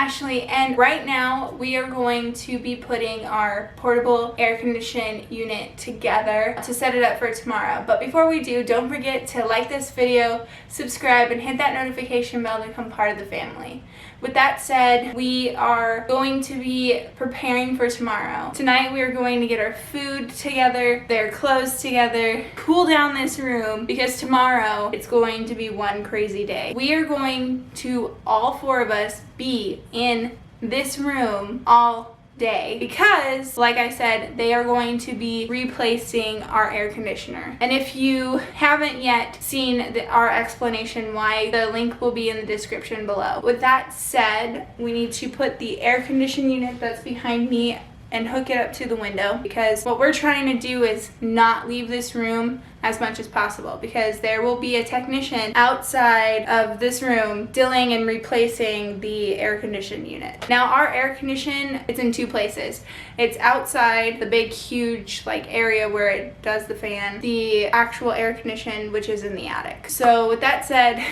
Ashley, and right now we are going to be putting our portable air condition unit together to set it up for tomorrow. But before we do, don't forget to like this video, subscribe, and hit that notification bell to become part of the family. With that said, we are going to be preparing for tomorrow. Tonight we are going to get our food together, their clothes together, cool down this room, because tomorrow it's going to be one crazy day. We are going to, all four of us, be in this room all day because, like I said, they are going to be replacing our air conditioner. And if you haven't yet seen our explanation why, the link will be in the description below. With that said, we need to put the air conditioning unit that's behind me and hook it up to the window, because what we're trying to do is not leave this room as much as possible, because there will be a technician outside of this room dealing and replacing the air conditioning unit. Now our air condition, it's in two places. It's outside the big huge like area where it does the fan, the actual air condition, which is in the attic. So with that said,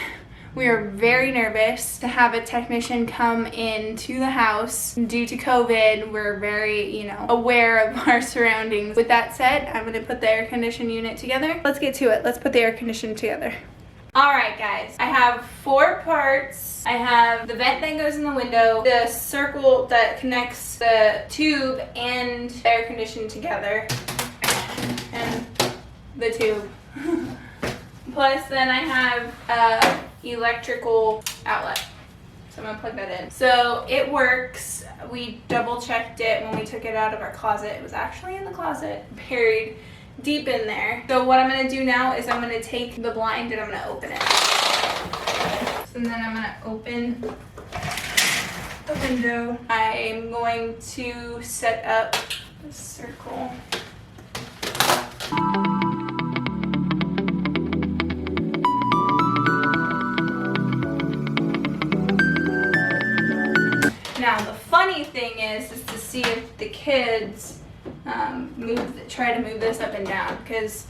we are very nervous to have a technician come into the house. Due to COVID, we're very, aware of our surroundings. With that said, I'm gonna put the air conditioning unit together. Let's get to it. Let's put the air conditioning together. All right, guys, I have 4 parts. I have the vent that goes in the window, the circle that connects the tube and the air conditioning together, and the tube. Plus, then I have electrical outlet, so I'm gonna plug that in. So it works. We double checked it when we took it out of our closet. It was actually in the closet, buried deep in there. So what I'm gonna do now is I'm gonna take the blind and I'm gonna open it. And then I'm gonna open the window. I'm going to set up the circle. Now the funny thing is to see if the kids try to move this up and down, because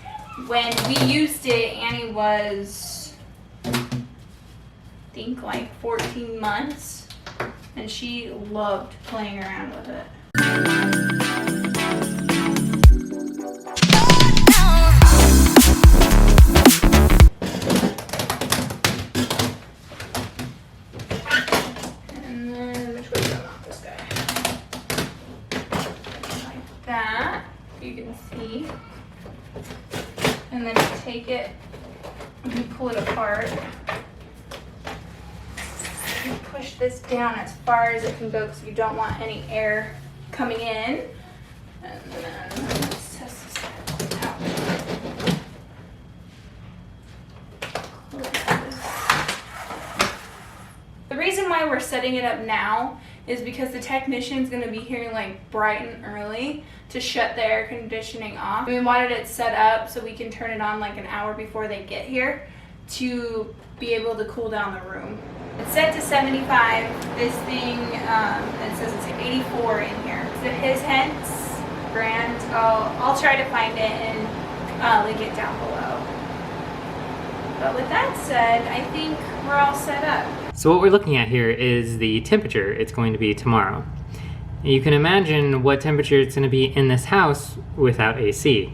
when we used it, Annie was, I think, like 14 months, and she loved playing around with it. That you can see, and then you take it and you pull it apart. You push this down as far as it can go because you don't want any air coming in. And then let's test this out. The reason why we're setting it up now is because the technician's gonna be here like bright and early to shut the air conditioning off. We wanted it set up so we can turn it on like an hour before they get here to be able to cool down the room. It's set to 75. This thing, it says it's 84 in here. Is it His Hence brand? I'll try to find it and link it down below. But with that said, I think we're all set up. So what we're looking at here is the temperature it's going to be tomorrow. You can imagine what temperature it's going to be in this house without AC.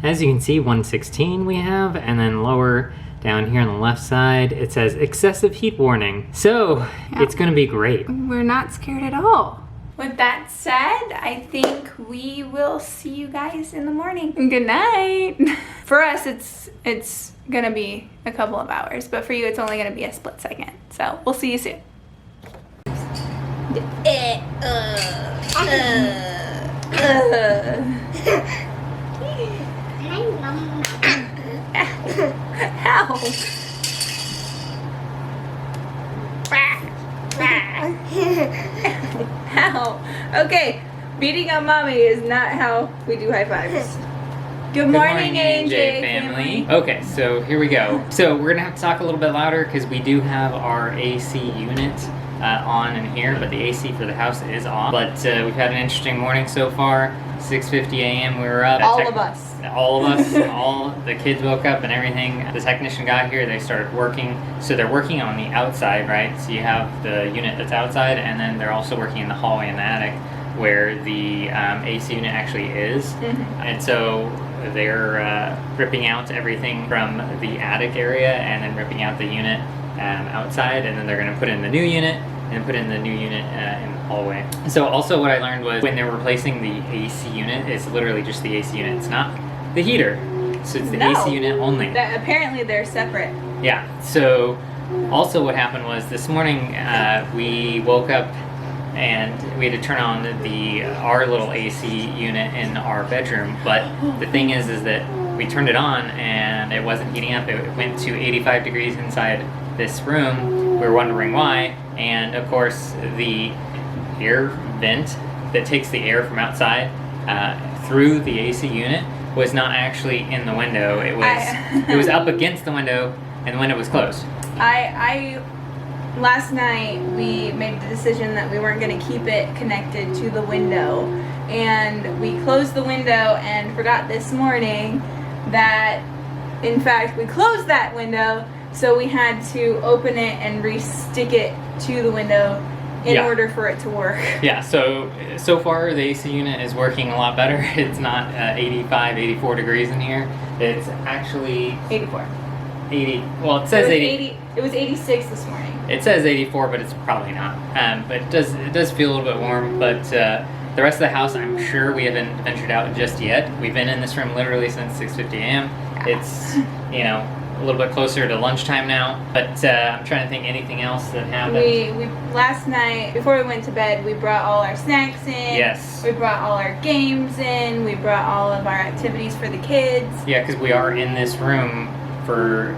As you can see, 116 we have, and then lower down here on the left side, it says excessive heat warning. So It's going to be great. We're not scared at all. With that said, I think we will see you guys in the morning. Good night. For us, it's gonna be a couple of hours, but for you, it's only gonna be a split second. So we'll see you soon. Ow. Okay, beating up mommy is not how we do high fives. Good morning, A&J family. Okay, so here we go. So we're gonna have to talk a little bit louder because we do have our AC unit on in here, but the AC for the house is off. But we've had an interesting morning so far. 6:50 a.m. we were up. All of us. All the kids woke up and everything. The technician got here, they started working. So they're working on the outside, right? So you have the unit that's outside, and then they're also working in the hallway in the attic where the AC unit actually is. And so they're ripping out everything from the attic area and then ripping out the unit outside, and then they're going to put in the new unit and put in the new unit in the hallway. So also what I learned was when they're replacing the AC unit, it's literally just the AC unit. It's not the heater. So it's the AC unit only. Apparently they're separate. Yeah. So also what happened was this morning we woke up and we had to turn on our little AC unit in our bedroom. But the thing is that we turned it on and it wasn't heating up. It went to 85 degrees inside this room. We were wondering why. And of course the air vent that takes the air from outside through the AC unit was not actually in the window. It was up against the window, and the window was closed. Last night we made the decision that we weren't going to keep it connected to the window, and we closed the window and forgot this morning that in fact we closed that window, so we had to open it and re-stick it to the window in order for it to work. Yeah, so far the AC unit is working a lot better. It's not 85, 84 degrees in here. It's actually 84. 80. Well, it says 80. It was 86 this morning. It says 84, but it's probably not. But it does feel a little bit warm. But the rest of the house, I'm sure we haven't ventured out just yet. We've been in this room literally since 6:50 a.m. It's a little bit closer to lunchtime now. But I'm trying to think anything else that happened. We last night before we went to bed, we brought all our snacks in. Yes. We brought all our games in. We brought all of our activities for the kids. Yeah, because we are in this room for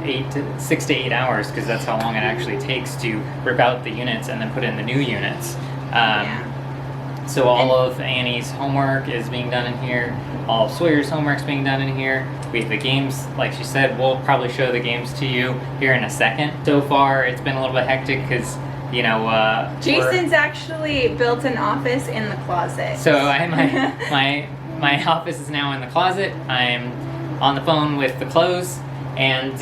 6 to 8 hours, because that's how long it actually takes to rip out the units and then put in the new units. So all of Annie's homework is being done in here. All of Sawyer's homework's being done in here. We have the games, like she said, we'll probably show the games to you here in a second. So far, it's been a little bit hectic because, Jason's actually built an office in the closet. So my office is now in the closet. I'm on the phone with the clothes. And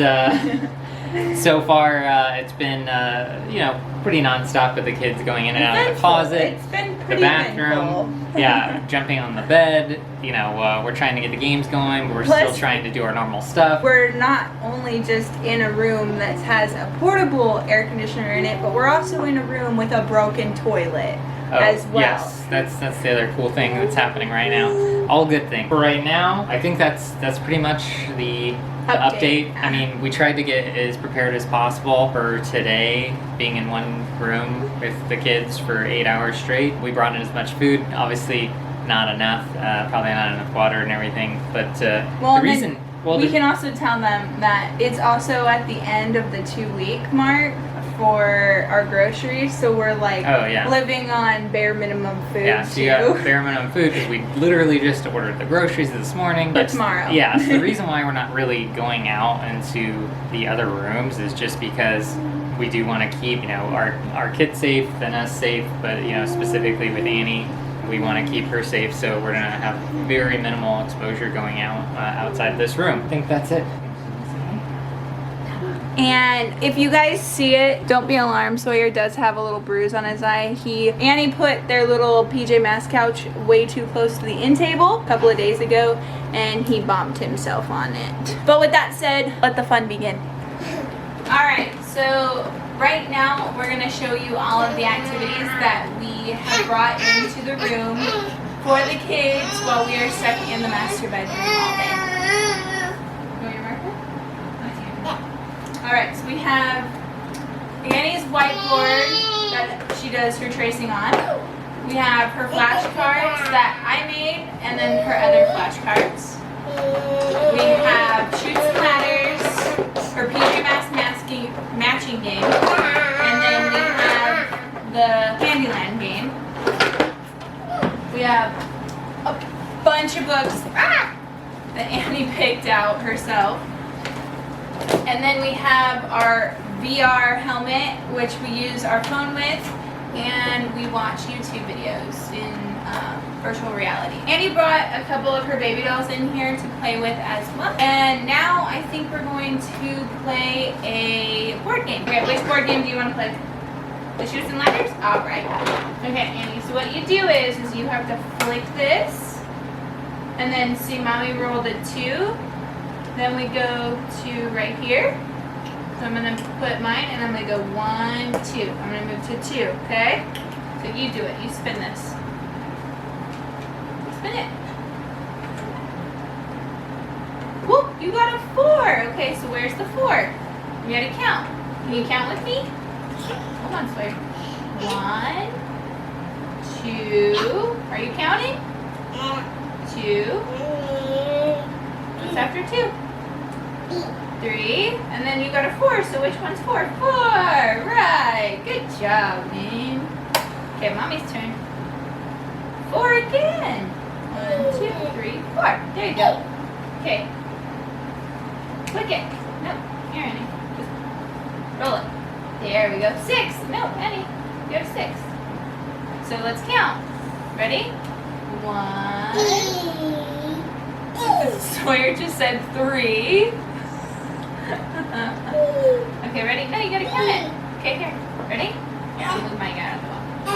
so far, it's been, pretty nonstop with the kids going in and out of the closet, it's been pretty the bathroom, jumping on the bed. We're trying to get the games going, but we're still trying to do our normal stuff. We're not only just in a room that has a portable air conditioner in it, but we're also in a room with a broken toilet as well. Yes, that's the other cool thing that's happening right now. All good things. For right now, I think that's pretty much the update. I mean, we tried to get as prepared as possible for today, being in one room with the kids for 8 hours straight. We brought in as much food, obviously not enough, probably not enough water and everything, but we can also tell them that it's also at the end of the 2-week mark for our groceries, so we're living on bare minimum food. Yeah, so you got bare minimum food because we literally just ordered the groceries this morning. But tomorrow. Yeah, so the reason why we're not really going out into the other rooms is just because we do want to keep, our kids safe and us safe, but specifically with Annie, we want to keep her safe, so we're gonna have very minimal exposure going out outside this room. I think that's it. And if you guys see it, don't be alarmed. Sawyer does have a little bruise on his eye. Annie put their little PJ Masks couch way too close to the end table a couple of days ago, and he bumped himself on it. But with that said, let the fun begin. Alright, so right now we're going to show you all of the activities that we have brought into the room for the kids while we are stuck in the master bedroom all day. Alright, so we have Annie's whiteboard that she does her tracing on. We have her flashcards that I made, and then her other flashcards. We have Shoots and Ladders, her PJ Masks matching game, and then we have the Candyland game. We have a bunch of books that Annie picked out herself. And then we have our VR helmet, which we use our phone with, and we watch YouTube videos in virtual reality. Annie brought a couple of her baby dolls in here to play with as well. And now I think we're going to play a board game. Okay, which board game do you want to play? The Chutes and Ladders? Alright. Okay, Annie, so what you do is you have to flick this, and then see Mommy rolled a 2. Then we go to right here. So I'm going to put mine, and I'm going to go 1, 2. I'm going to move to 2, okay? So you do it. You spin this. Spin it. Whoop, you got a 4. Okay, so where's the 4? You got to count. Can you count with me? Hold on, Sawyer. 1, 2. Are you counting? 2. What's after 2? 3. And then you got a 4. So which one's 4? 4. Right. Good job, man. Okay, Mommy's turn. 4 again. 1, 2, 3, 4. There you go. Okay. Click it. Nope. Here, Annie. Just roll it. There we go. 6. No, Annie. You have 6. So let's count. Ready? 1. Sawyer just said 3. Okay, ready? No, you gotta count it. Okay, here. Ready? Here, I'll move my guy out of the wall. So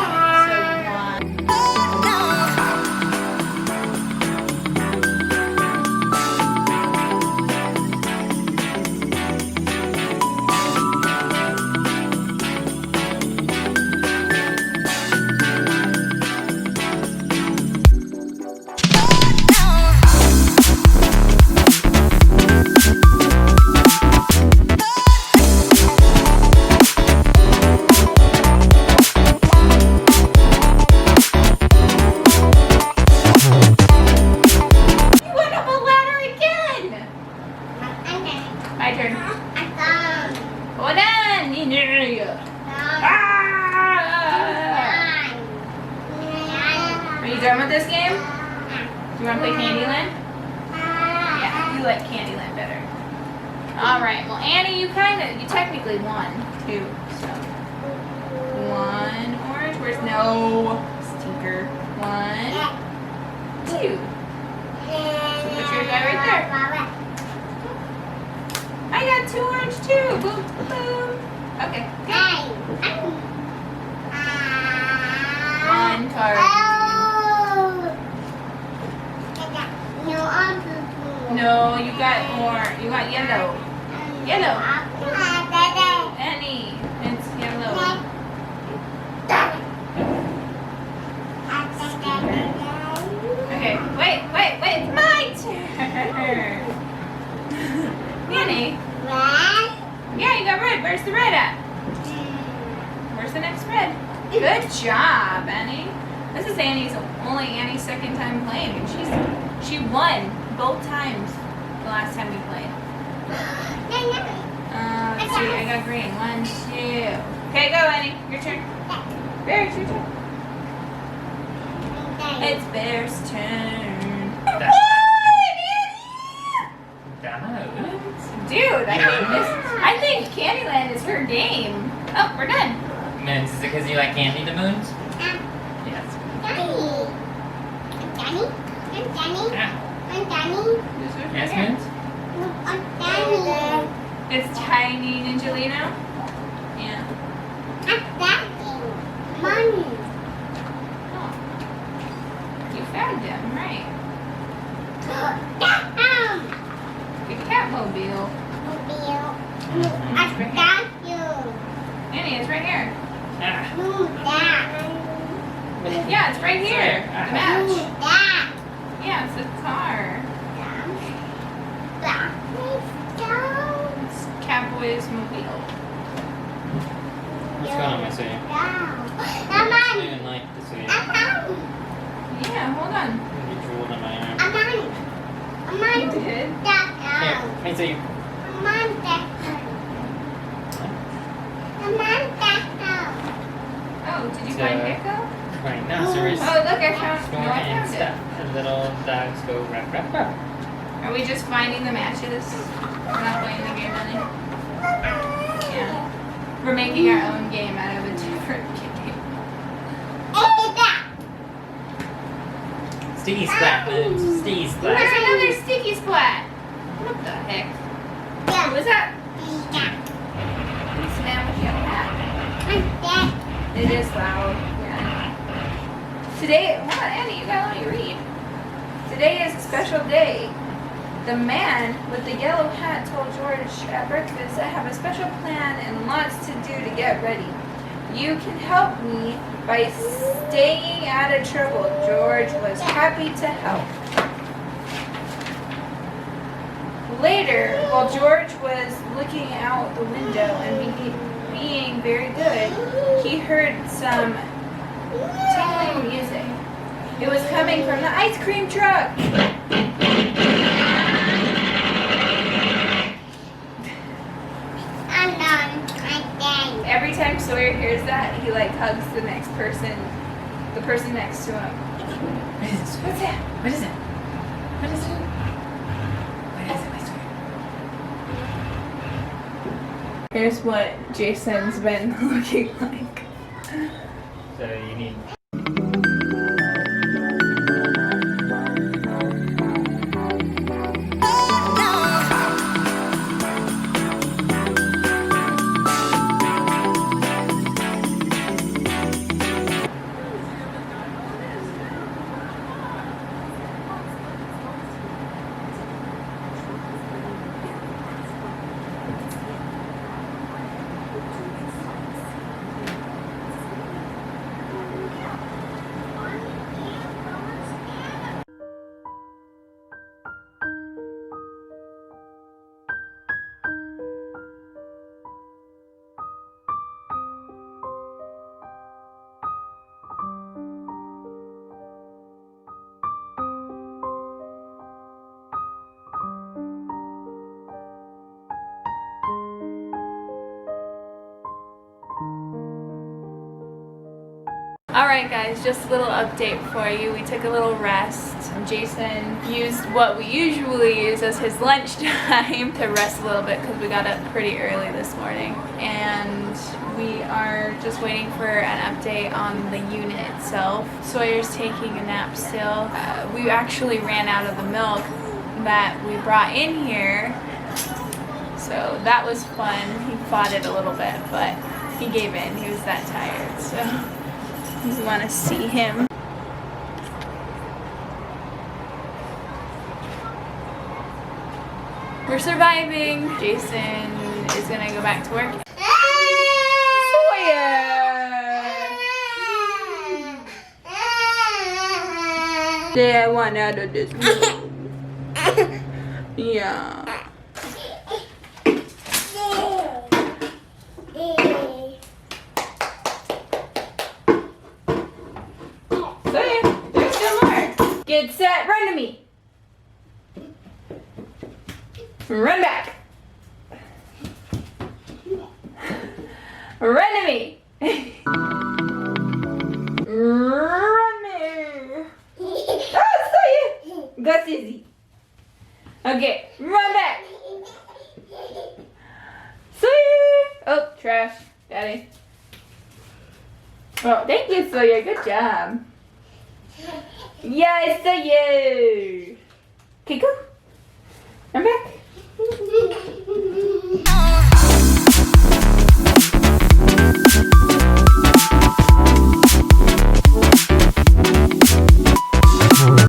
1. My turn. Hold on. Are you done with this game? Do you want to play Candyland? Yeah, you like Candyland better. Alright, well Annie, you technically won, too, so. 1 orange, where's, no, stinker. 1, 2. So put your guy right there. I got 2 orange too. Boom, boom. Okay. Good. 1 card. No, you got more. You got yellow. Yellow. Annie, it's yellow. Okay. Wait. It's my turn. Annie. Yeah, you got red. Where's the red at? Where's the next red? Good job, Annie. This is only Annie's second time playing, and she won both times the last time we played. Let's see. I got green. 1, 2. Okay, go, Annie. Your turn. Bear, it's your turn. It's Bear's turn. Dude, I think Candyland is her game. Oh, we're done. Moons, is it because you like candy, the moons? Yes. Yes, Moons? It's Tiny Ninjalino. Yeah. Oh. You found him, right. The Catmobile. Annie, it's right here. Yeah, it's right here. The match. Yeah, it's a car. It's Catboy's mobile. What's going on, my sweetie? I didn't like the sweetie. Yeah, hold on. You drooled on my arm. You did? Here, hey, so you. Oh, did you find Gecko? Rhinoceros. Oh, look, I found Storm no, I and found stuff. The little dogs go rap, rap, rap. Are we just finding the matches? We're not playing the game, Annie? Yeah. We're making our own game out of a different game. Sticky splat, man. Sticky There's splat. another sticky splat. What the heck? Who was that? It's a man with yellow hat. It is loud. Yeah. Today, what, Annie? You gotta let me read. Today is a special day. The man with the yellow hat told George at breakfast, I have a special plan and lots to do to get ready. You can help me by staying out of trouble. George was happy to help. Later, while George was looking out the window and being very good, he heard some tinkling music. It was coming from the ice cream truck. Every time Sawyer hears that, he like hugs the next person, the person next to him. What is this? What's that? What is it? What is it? What is it, my sweetie? Here's what Jason's been looking like. So you need... Alright guys, just a little update for you. We took a little rest. Jason used what we usually use as his lunch time to rest a little bit because we got up pretty early this morning. And we are just waiting for an update on the unit itself. Sawyer's taking a nap still. We actually ran out of the milk that we brought in here. So that was fun. He fought it a little bit, but he gave in. He was that tired, so... You want to see him. We're surviving. Jason is gonna go back to work. Sawyer! Say I want out of this room. Yeah. Get set, run to me. Run back. Run to me. Run me. Oh, Sawyer. Go Sissy. Okay, run back. Sawyer. Oh, trash. Daddy. Oh, thank you, Sawyer. Good job. Yes, to you. Okay, go. I'm back.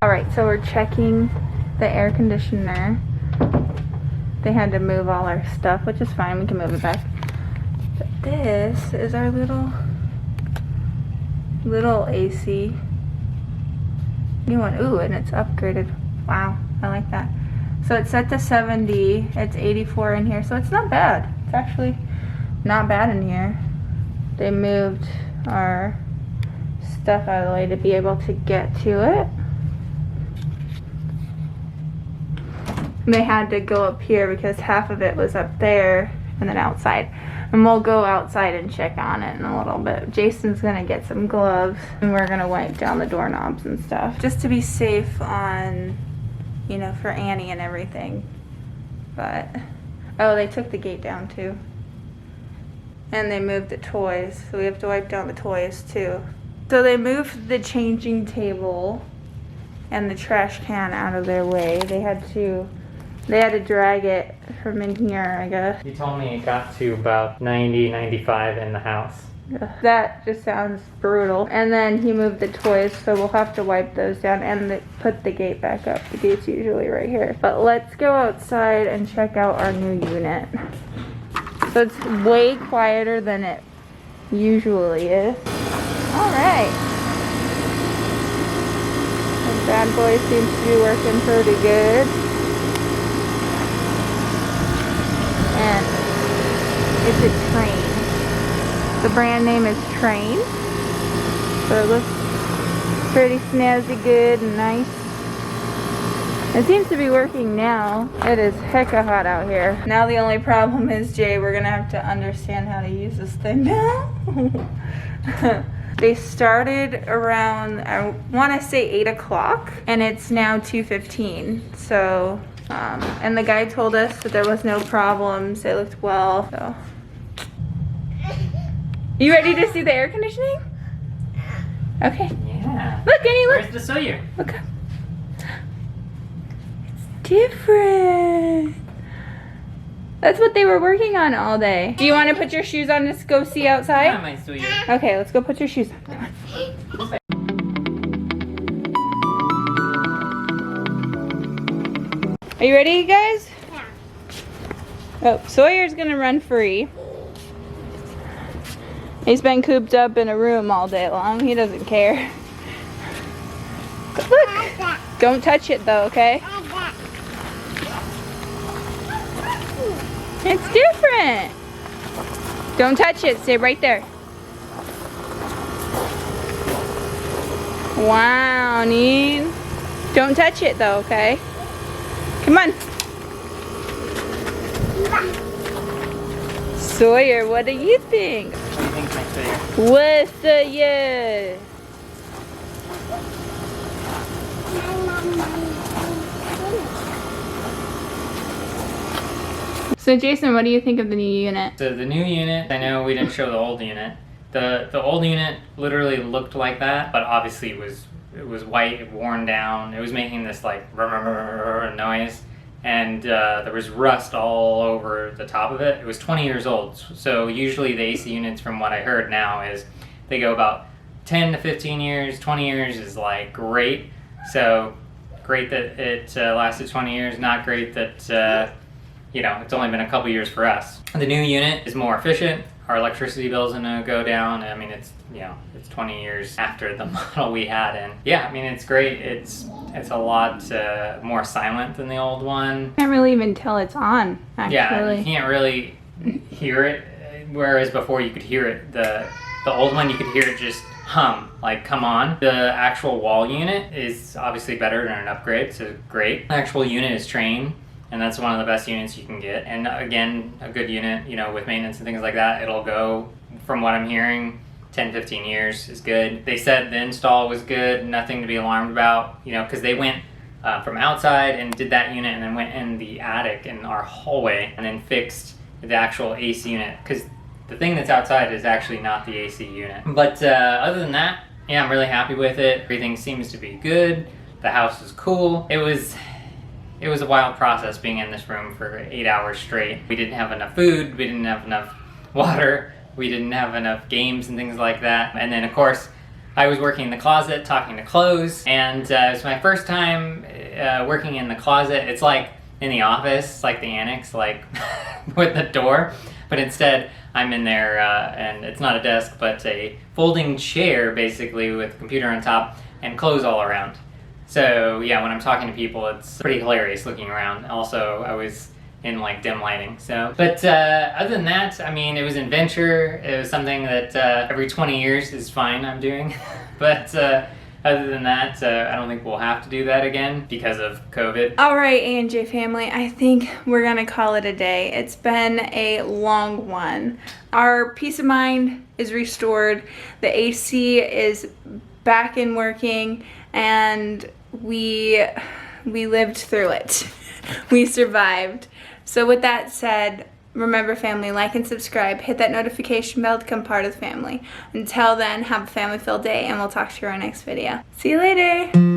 Alright, so we're checking the air conditioner. They had to move all our stuff, which is fine. We can move it back. But this is our little AC. New one. Ooh, and it's upgraded. Wow, I like that. So it's set to 70. It's 84 in here, so it's not bad. It's actually not bad in here. They moved our stuff out of the way to be able to get to it. And they had to go up here because half of it was up there and then outside. And we'll go outside and check on it in a little bit. Jason's gonna get some gloves and we're gonna wipe down the doorknobs and stuff. Just to be safe on, you know, for Annie and everything. But, oh, they took the gate down too. And they moved the toys, so we have to wipe down the toys too. So they moved the changing table and the trash can out of their way. They had to drag it from in here, I guess. He told me it got to about 90, 95 in the house. That just sounds brutal. And then he moved the toys, so we'll have to wipe those down and put the gate back up. The gate's usually right here. But let's go outside and check out our new unit. So it's way quieter than it usually is. All right. The bad boy seems to be working pretty good. And it's a train. The brand name is Train. So it looks pretty snazzy good and nice. It seems to be working now. It is hecka hot out here. Now the only problem is, Jay, we're gonna have to understand how to use this thing now. They started around, I wanna say 8 o'clock, and it's now 2:15. So, and the guy told us that there was no problems. It looked well, so. You ready to see the air conditioning? Okay. Yeah. Look, Annie, look. Where's the Sawyer? Look. It's different. That's what they were working on all day. Do you want to put your shoes on to go see outside? Yeah, my Sawyer. Okay, let's go put your shoes on. Come on. Are you ready, you guys? Yeah. Oh, Sawyer's gonna run free. He's been cooped up in a room all day long. He doesn't care. Look! Don't touch it though, okay? It's different. Don't touch it. Stay right there. Wow, neat. Don't touch it though, okay? Come on. Sawyer, what do you think? What do you think, my Sawyer? What's Sawyer? So Jason, what do you think of the new unit? So the new unit, I know we didn't show the old unit. The old unit literally looked like that, but obviously it was white, worn down. It was making this like noise, and there was rust all over the top of it. It was 20 years old. So usually the AC units, from what I heard now, is they go about 10 to 15 years. 20 years is like great. So great that it lasted 20 years. Not great that you know, it's only been a couple years for us. The new unit is more efficient. Our electricity bill is gonna go down. I mean, it's, you know, it's 20 years after the model we had, and yeah, I mean, it's great. It's a lot more silent than the old one. Can't really even tell it's on, actually. Yeah, you can't really hear it, whereas before you could hear it. The old one, you could hear it just hum, like come on. The actual wall unit is obviously better than an upgrade, so great. The actual unit is Train, and that's one of the best units you can get. And again, a good unit, you know, with maintenance and things like that, it'll go, from what I'm hearing, 10, 15 years is good. They said the install was good, nothing to be alarmed about, you know, because they went from outside and did that unit and then went in the attic in our hallway and then fixed the actual AC unit, because the thing that's outside is actually not the AC unit. But other than that, yeah, I'm really happy with it. Everything seems to be good. The house is cool. It was a wild process being in this room for 8 hours straight. We didn't have enough food, we didn't have enough water, we didn't have enough games and things like that. And then of course, I was working in the closet, talking to clothes, and it's my first time working in the closet. It's like in the office, like the annex, like with the door, but instead I'm in there and it's not a desk, but a folding chair basically with a computer on top and clothes all around. So yeah, when I'm talking to people, it's pretty hilarious looking around. Also, I was in like dim lighting. So, but other than that, I mean, it was an adventure. It was something that every 20 years is fine. I'm doing, but other than that, I don't think we'll have to do that again because of COVID. All right, A&J family, I think we're gonna call it a day. It's been a long one. Our peace of mind is restored. The AC is back in working, and we lived through it. We survived. So with that said, remember family, like and subscribe, hit that notification bell to become part of the family. Until then, have a family-filled day, and we'll talk to you in our next video. See you later.